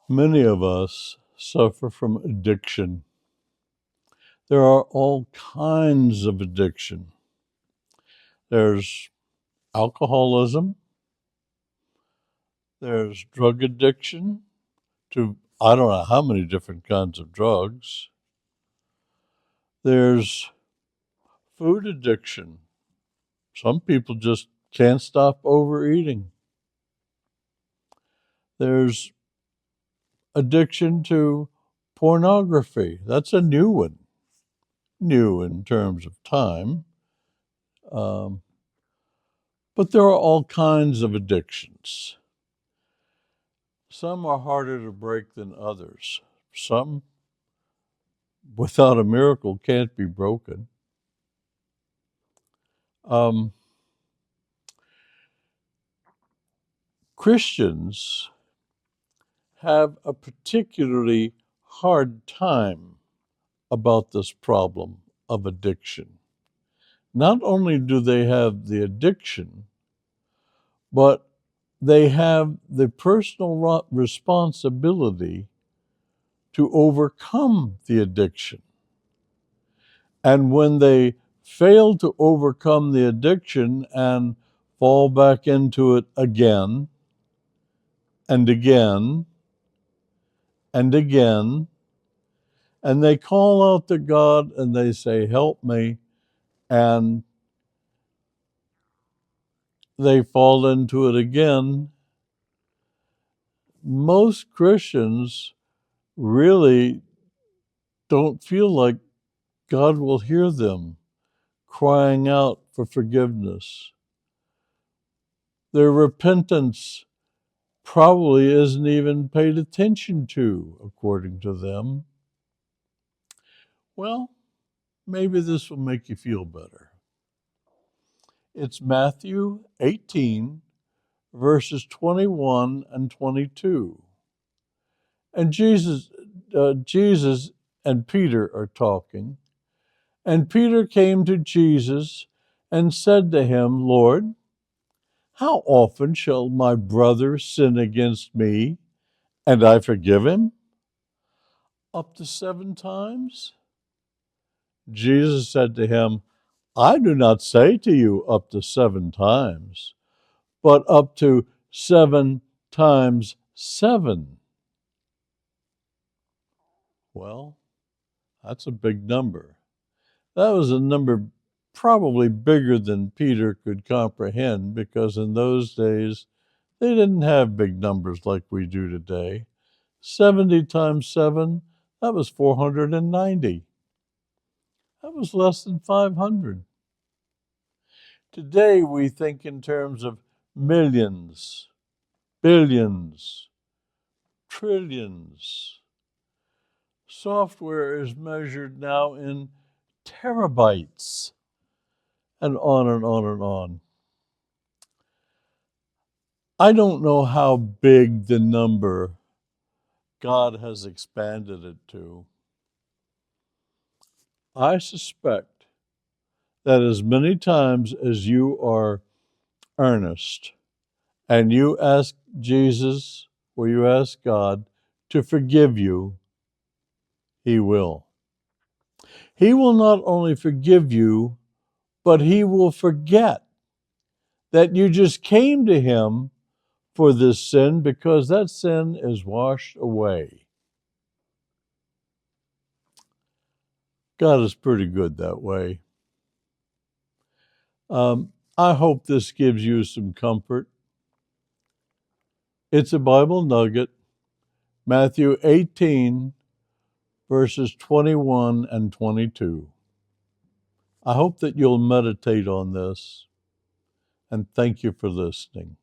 Many of us suffer from addiction. There are all kinds of addiction. There's alcoholism, there's drug addiction to I don't know how many different kinds of drugs. There's food addiction. Some people just can't stop overeating. There's addiction to pornography. That's a new one, new in terms of time. Um, but there are all kinds of addictions. Some are harder to break than others. Some, without a miracle, can't be broken. Um, Christians have a particularly hard time about this problem of addiction. Not only do they have the addiction, but they have the personal responsibility to overcome the addiction. And when they fail to overcome the addiction and fall back into it again and again and again, and they call out to God and they say, "Help me," and they fall into it again, most Christians really don't feel like God will hear them crying out for forgiveness. Their repentance probably isn't even paid attention to, according to them. Well, maybe this will make you feel better. It's Matthew 18, verses 21 and 22. And Jesus and Peter are talking. And Peter came to Jesus and said to him, "Lord, how often shall my brother sin against me and I forgive him? Up to 7 times?" Jesus said to him, "I do not say to you up to 7 times, but up to 7 times 7." Well, that's a big number. That was a number probably bigger than Peter could comprehend, because in those days they didn't have big numbers like we do today. 70 times 7, that was 490. That was less than 500. Today we think in terms of millions, billions, trillions. Software is measured now in terabytes, and on and on and on. I don't know how big the number God has expanded it to. I suspect that as many times as you are earnest and you ask Jesus or you ask God to forgive you, He will. He will not only forgive you, but He will forget that you just came to Him for this sin, because that sin is washed away. God is pretty good that way. I hope this gives you some comfort. It's a Bible nugget, Matthew 18, verses 21 and 22. I hope that you'll meditate on this, and thank you for listening.